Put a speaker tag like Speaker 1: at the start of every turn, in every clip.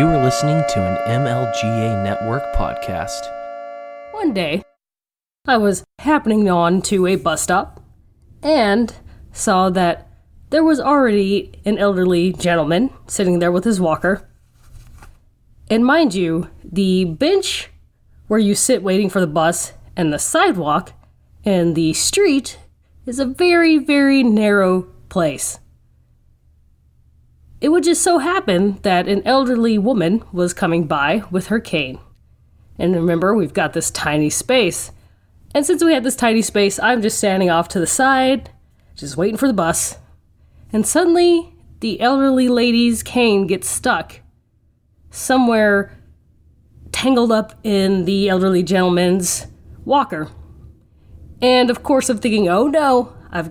Speaker 1: You are listening to an MLGA Network podcast.
Speaker 2: One day, I was happening on to a bus stop and saw that there was already an elderly gentleman sitting there with his walker. And mind you, the bench where you sit waiting for the bus and the sidewalk and the street is a very, very narrow place. It would just so happen that an elderly woman was coming by with her cane. And remember, we've got this tiny space. And since we had this tiny space, I'm just standing off to the side, just waiting for the bus. And suddenly, the elderly lady's cane gets stuck somewhere tangled up in the elderly gentleman's walker. And of course, I'm thinking, oh no, I've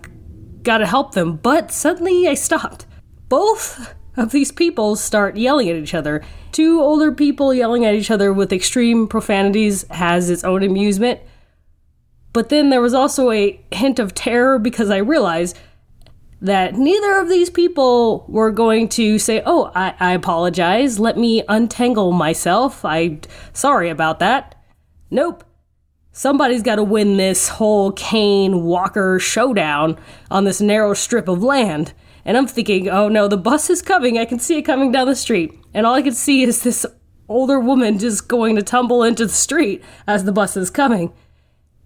Speaker 2: got to help them. But suddenly I stopped. Both of these people start yelling at each other. Two older people yelling at each other with extreme profanities has its own amusement. But then there was also a hint of terror because I realized that neither of these people were going to say, oh, I apologize, let me untangle myself, I'm sorry about that. Nope. Somebody's got to win this whole cane walker showdown on this narrow strip of land. And I'm thinking, oh no, the bus is coming. I can see it coming down the street. And all I can see is this older woman just going to tumble into the street as the bus is coming.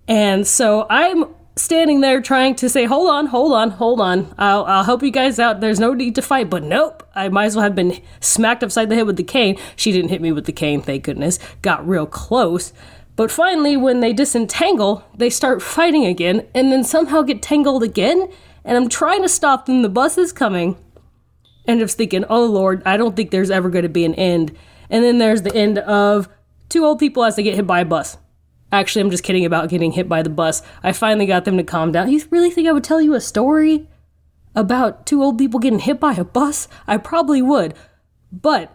Speaker 2: And so I'm standing there trying to say, hold on. I'll help you guys out. There's no need to fight. But nope, I might as well have been smacked upside the head with the cane. She didn't hit me with the cane, thank goodness. Got real close. But finally, when they disentangle, they start fighting again and then somehow get tangled again. And I'm trying to stop them. The bus is coming. And I'm just thinking, oh Lord, I don't think there's ever going to be an end. And then there's the end of two old people as they get hit by a bus. Actually, I'm just kidding about getting hit by the bus. I finally got them to calm down. You really think I would tell you a story about two old people getting hit by a bus? I probably would. But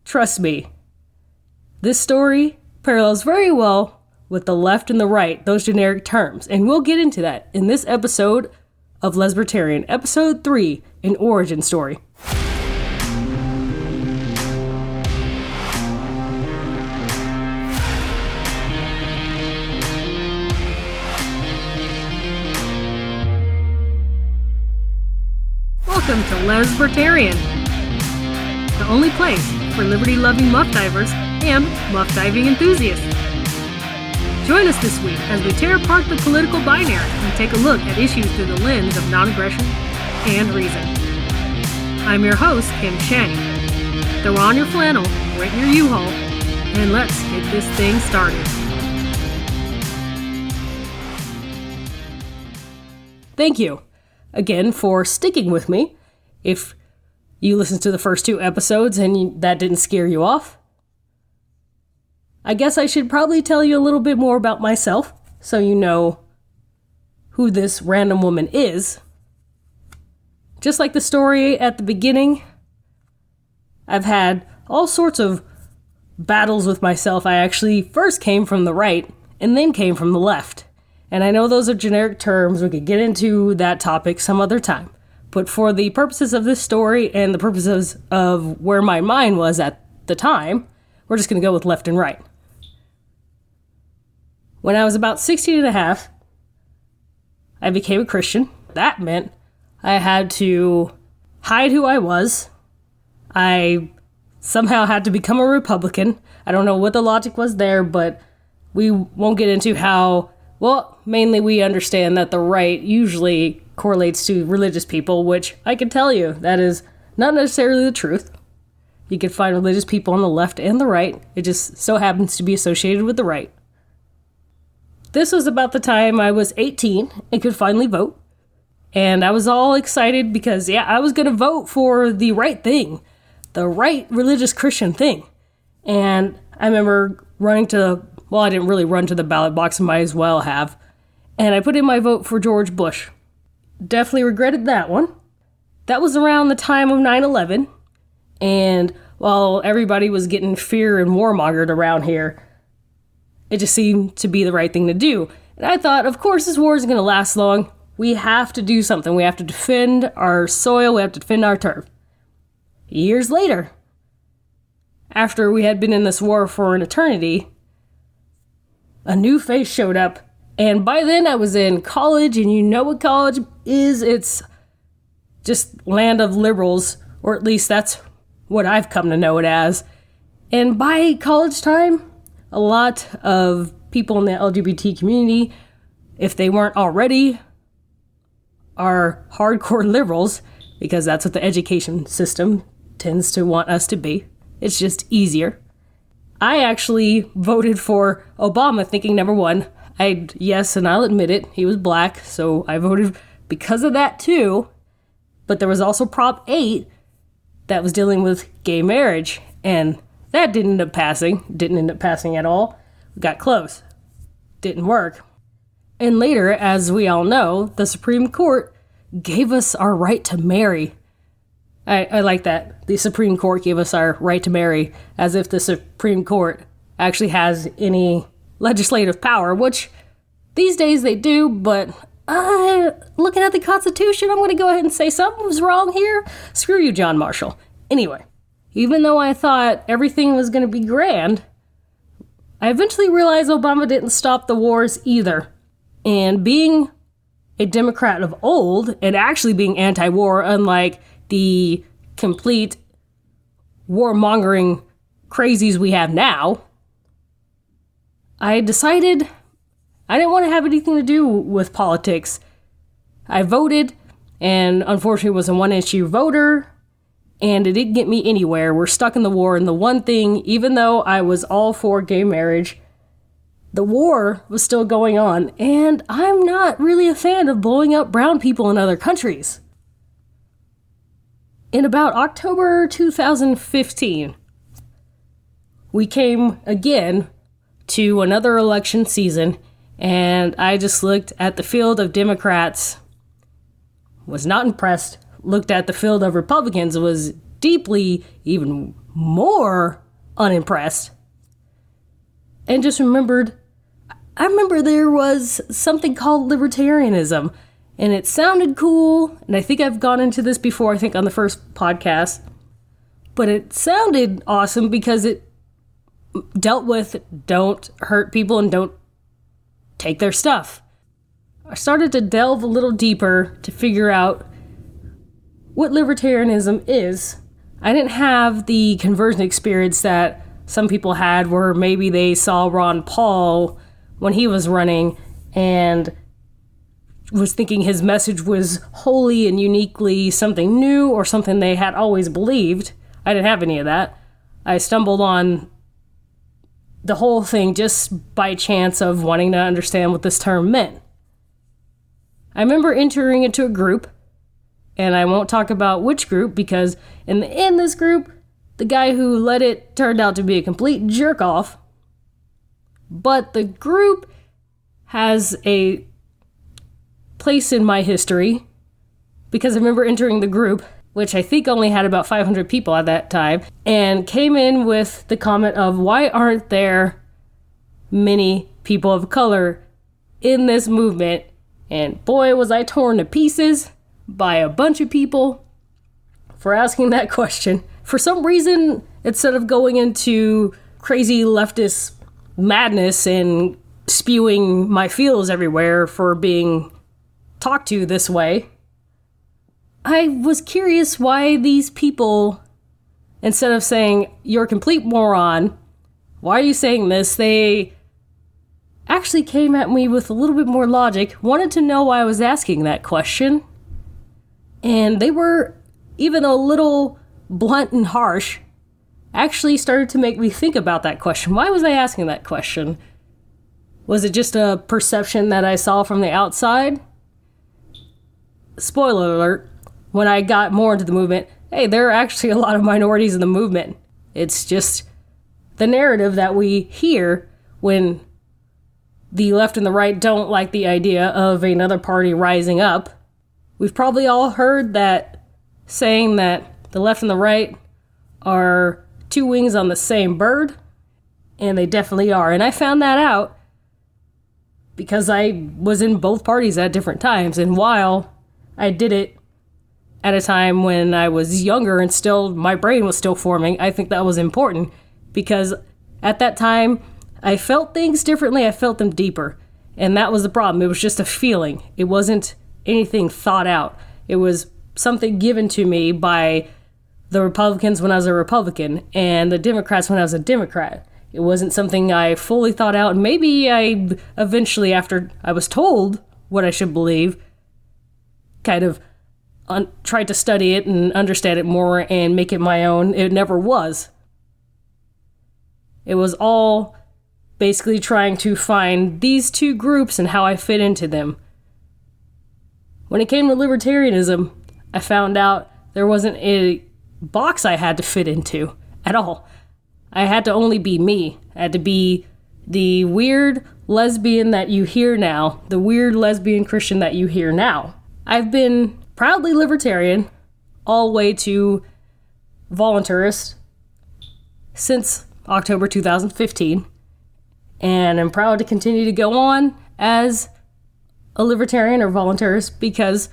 Speaker 2: trust me, this story parallels very well with the left and the right, those generic terms. And we'll get into that in this episode of Lesbertarian, Episode 3, An Origin Story. Welcome to Lesbertarian, the only place for liberty-loving muff divers and muff diving enthusiasts. Join us this week as we tear apart the political binary and take a look at issues through the lens of non-aggression and reason. I'm your host, Kim Shanny. Throw on your flannel, rent your U-Haul, and let's get this thing started. Thank you again for sticking with me. If you listened to the first two episodes and that didn't scare you off, I guess I should probably tell you a little bit more about myself so you know who this random woman is. Just like the story at the beginning, I've had all sorts of battles with myself. I actually first came from the right and then came from the left. And I know those are generic terms. We could get into that topic some other time. But for the purposes of this story and the purposes of where my mind was at the time, we're just going to go with left and right. When I was about 16 and a half, I became a Christian. That meant I had to hide who I was. I somehow had to become a Republican. I don't know what the logic was there, but we won't get into how, well, mainly we understand that the right usually correlates to religious people, which I can tell you, that is not necessarily the truth. You can find religious people on the left and the right. It just so happens to be associated with the right. This was about the time I was 18 and could finally vote. And I was all excited because, I was going to vote for the right thing. The right religious Christian thing. And I remember running to, I didn't really run to the ballot box, I might as well have. And I put in my vote for George Bush. Definitely regretted that one. That was around the time of 9/11. And while everybody was getting fear and warmongered around here, it just seemed to be the right thing to do. And I thought, of course, this war isn't going to last long. We have to do something. We have to defend our soil. We have to defend our turf. Years later, after we had been in this war for an eternity, a new face showed up. And by then I was in college, and you know what college is? It's just land of liberals, or at least that's what I've come to know it as. And by college time, a lot of people in the LGBT community, if they weren't already, are hardcore liberals, because that's what the education system tends to want us to be. It's just easier. I actually voted for Obama thinking, number one, yes, and I'll admit it, he was black, so I voted because of that too. But there was also Prop 8 that was dealing with gay marriage, and that didn't end up passing at all. We got close. Didn't work. And later, as we all know, the Supreme Court gave us our right to marry. I like that. The Supreme Court gave us our right to marry, as if the Supreme Court actually has any legislative power, which these days they do, but looking at the Constitution, I'm going to go ahead and say something was wrong here. Screw you, John Marshall. Anyway, even though I thought everything was going to be grand, I eventually realized Obama didn't stop the wars either. And being a Democrat of old, and actually being anti-war, unlike the complete warmongering crazies we have now, I decided I didn't want to have anything to do with politics. I voted, and unfortunately was a one-issue voter, and it didn't get me anywhere. We're stuck in the war, and the one thing, even though I was all for gay marriage, the war was still going on, and I'm not really a fan of blowing up brown people in other countries. In about October 2015, we came again to another election season, and I just looked at the field of Democrats, was not impressed, looked at the field of Republicans, was deeply, even more unimpressed, and just I remember there was something called libertarianism, and it sounded cool, and I think I've gone into this before, I think on the first podcast, but it sounded awesome because it dealt with don't hurt people and don't take their stuff. I started to delve a little deeper to figure out what libertarianism is. I didn't have the conversion experience that some people had, where maybe they saw Ron Paul when he was running and was thinking his message was wholly and uniquely something new or something they had always believed. I didn't have any of that. I stumbled on the whole thing just by chance of wanting to understand what this term meant. I remember entering into a group, and I won't talk about which group because in the end, this group, the guy who led it turned out to be a complete jerk-off. But the group has a place in my history because I remember entering the group, which I think only had about 500 people at that time, and came in with the comment of, why aren't there many people of color in this movement? And boy, was I torn to pieces by a bunch of people for asking that question. For some reason, instead of going into crazy leftist madness and spewing my feels everywhere for being talked to this way, I was curious why these people, instead of saying, you're a complete moron, why are you saying this, they actually came at me with a little bit more logic, wanted to know why I was asking that question, and they were, even though a little blunt and harsh, actually started to make me think about that question. Why was I asking that question? Was it just a perception that I saw from the outside? Spoiler alert, when I got more into the movement, hey, there are actually a lot of minorities in the movement. It's just the narrative that we hear when the left and the right don't like the idea of another party rising up. We've probably all heard that saying that the left and the right are two wings on the same bird, and they definitely are. And I found that out because I was in both parties at different times, and while I did it at a time when I was younger and still my brain was still forming, I think that was important because at that time, I felt things differently. I felt them deeper. And that was the problem. It was just a feeling. It wasn't anything thought out. It was something given to me by the Republicans when I was a Republican and the Democrats when I was a Democrat. It wasn't something I fully thought out. Maybe I eventually, after I was told what I should believe, kind of tried to study it and understand it more and make it my own. It never was. It was all basically trying to find these two groups and how I fit into them. When it came to libertarianism, I found out there wasn't a box I had to fit into at all. I had to only be me. I had to be the weird lesbian that you hear now, the weird lesbian Christian that you hear now. I've been proudly libertarian all the way to voluntarist since October 2015, and I'm proud to continue to go on as a libertarian or voluntarist because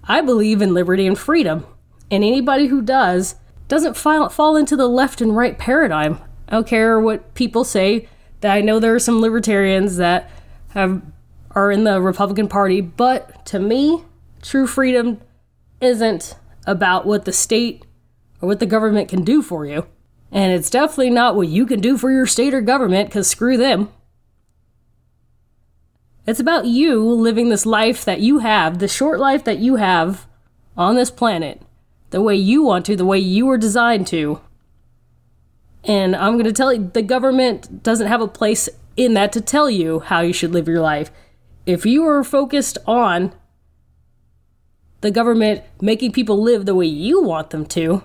Speaker 2: I believe in liberty and freedom, and anybody who doesn't fall into the left and right paradigm. I don't care what people say. That I know there are some libertarians that are in the Republican Party, but to me, true freedom isn't about what the state or what the government can do for you. And it's definitely not what you can do for your state or government, because screw them. It's about you living this life that you have, the short life that you have on this planet, the way you want to, the way you were designed to. And I'm going to tell you, the government doesn't have a place in that to tell you how you should live your life. If you are focused on the government making people live the way you want them to,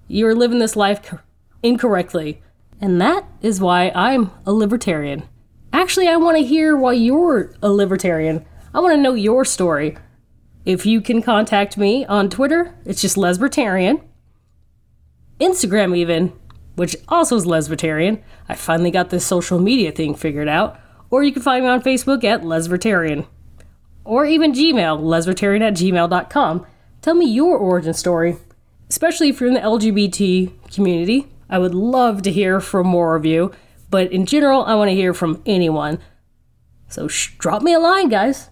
Speaker 2: you're living this life incorrectly. And that is why I'm a libertarian. Actually, I want to hear why you're a libertarian. I want to know your story. If you can contact me on Twitter, it's just Lesbertarian. Instagram even, which also is Lesbertarian. I finally got this social media thing figured out. Or you can find me on Facebook at Lesbertarian. Or even Gmail, lesbertarian@gmail.com. Tell me your origin story, especially if you're in the LGBT community. I would love to hear from more of you, but in general, I want to hear from anyone. So drop me a line, guys.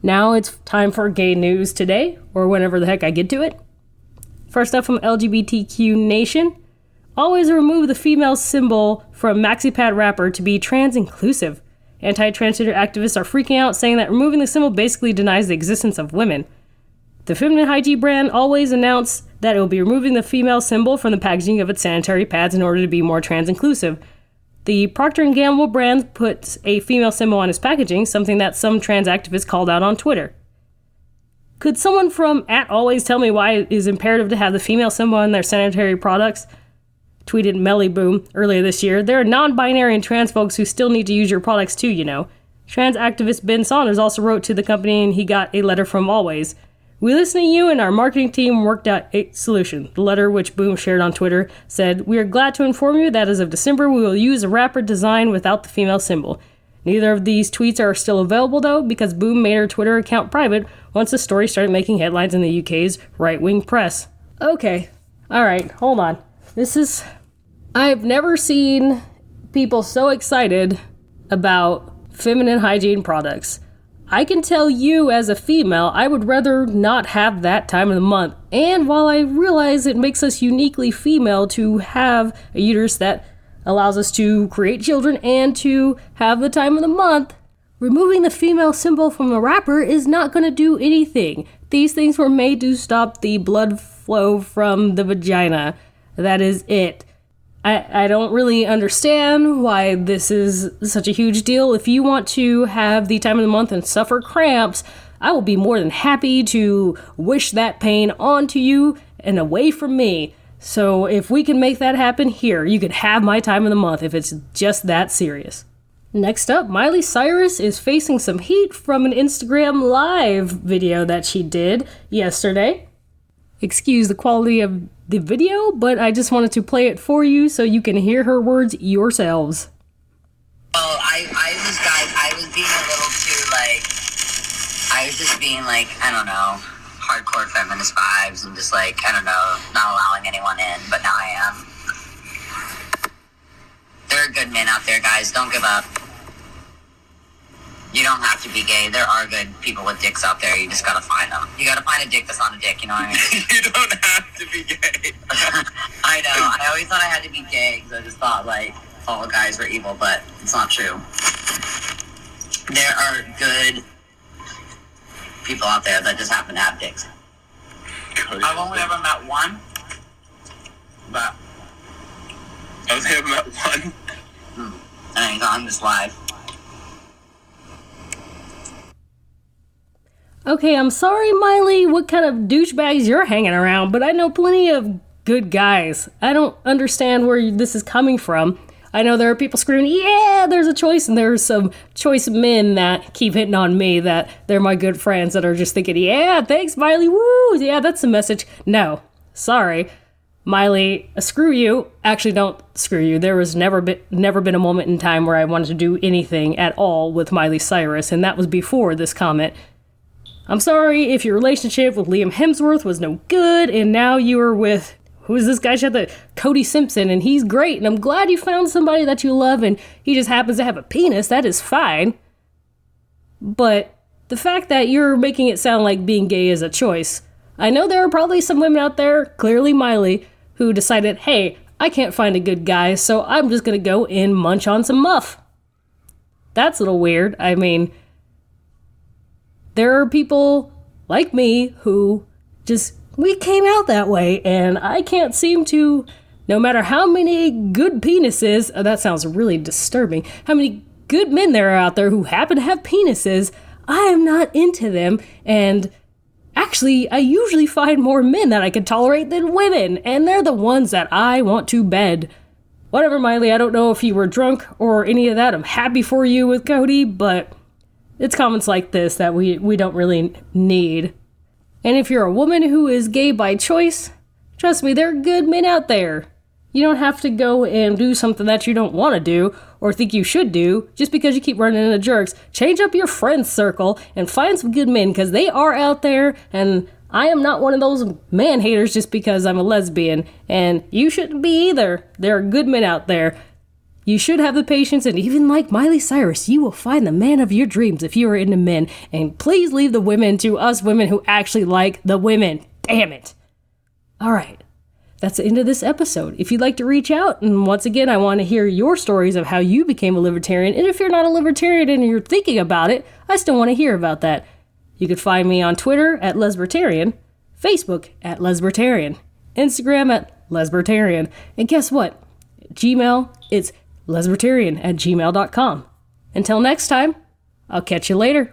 Speaker 2: Now it's time for gay news today, or whenever the heck I get to it. First up from LGBTQ Nation. Always remove the female symbol from MaxiPad wrapper to be trans inclusive. Anti-transgender activists are freaking out, saying that removing the symbol basically denies the existence of women. The feminine hygiene brand always announced that it will be removing the female symbol from the packaging of its sanitary pads in order to be more trans inclusive. The Procter & Gamble brand puts a female symbol on its packaging, something that some trans activists called out on Twitter. Could someone from @always tell me why it is imperative to have the female symbol on their sanitary products? Tweeted Melly Boom earlier this year. There are non-binary and trans folks who still need to use your products too, you know. Trans activist Ben Saunders also wrote to the company and he got a letter from Always. We listened to you and our marketing team worked out a solution. The letter, which Boom shared on Twitter, said, "We are glad to inform you that as of December we will use a wrapper design without the female symbol. Neither of these tweets are still available though because Boom made her Twitter account private once the story started making headlines in the UK's right-wing press." Okay. Alright, hold on. I've never seen people so excited about feminine hygiene products. I can tell you as a female, I would rather not have that time of the month. And while I realize it makes us uniquely female to have a uterus that allows us to create children and to have the time of the month, removing the female symbol from the wrapper is not going to do anything. These things were made to stop the blood flow from the vagina. That is it. I don't really understand why this is such a huge deal. If you want to have the time of the month and suffer cramps, I will be more than happy to wish that pain onto you and away from me. So if we can make that happen, here, you could have my time of the month if it's just that serious. Next up, Miley Cyrus is facing some heat from an Instagram Live video that she did yesterday. Excuse the quality of the video, but I just wanted to play it for you so you can hear her words yourselves.
Speaker 3: Well, I was being a little too, I was just being, I don't know, hardcore feminist vibes and just, I don't know, not allowing anyone in, but now I am. are good men out there, guys. Don't give up. You don't have to be gay. There are good people with dicks out there. You just gotta find them. You gotta find a dick that's not a dick, you know what I mean?
Speaker 4: You don't have to be gay.
Speaker 3: I know. I always thought I had to be gay because I just thought, like, all guys were evil, but it's not true. There are good people out there that just happen to have dicks. I've only ever met one, but...
Speaker 4: I was having that one.
Speaker 3: And he's on this live.
Speaker 2: Okay, I'm sorry, Miley, what kind of douchebags you're hanging around, but I know plenty of good guys. I don't understand where this is coming from. I know there are people screaming, yeah, there's a choice, and there's some choice men that keep hitting on me that they're my good friends that are just thinking, yeah, thanks, Miley, woo, yeah, that's the message. No, sorry, Miley, screw you. Actually, don't screw you. There was never been a moment in time where I wanted to do anything at all with Miley Cyrus, and that was before this comment. I'm sorry if your relationship with Liam Hemsworth was no good, and now you are with... Who's this guy? Cody Simpson, and he's great, and I'm glad you found somebody that you love, and he just happens to have a penis. That is fine. But the fact that you're making it sound like being gay is a choice. I know there are probably some women out there, clearly Miley, who decided, hey, I can't find a good guy, so I'm just gonna go and munch on some muff. That's a little weird. I mean, there are people like me who just... We came out that way, and I can't seem to, no matter how many good penises, that sounds really disturbing, how many good men there are out there who happen to have penises, I am not into them, and actually, I usually find more men that I can tolerate than women, and they're the ones that I want to bed. Whatever, Miley, I don't know if you were drunk or any of that, I'm happy for you with Cody, but it's comments like this that we don't really need. And if you're a woman who is gay by choice, trust me, there are good men out there. You don't have to go and do something that you don't want to do or think you should do just because you keep running into jerks. Change up your friend circle and find some good men because they are out there, and I am not one of those man haters just because I'm a lesbian, and you shouldn't be either. There are good men out there. You should have the patience, and even like Miley Cyrus, you will find the man of your dreams if you are into men. And please leave the women to us women who actually like the women. Damn it. All right. That's the end of this episode. If you'd like to reach out, and once again, I want to hear your stories of how you became a libertarian. And if you're not a libertarian and you're thinking about it, I still want to hear about that. You can find me on Twitter at Lesbertarian, Facebook at Lesbertarian, Instagram at Lesbertarian. And guess what? Gmail, it's lesbertarian@gmail.com. Until next time, I'll catch you later.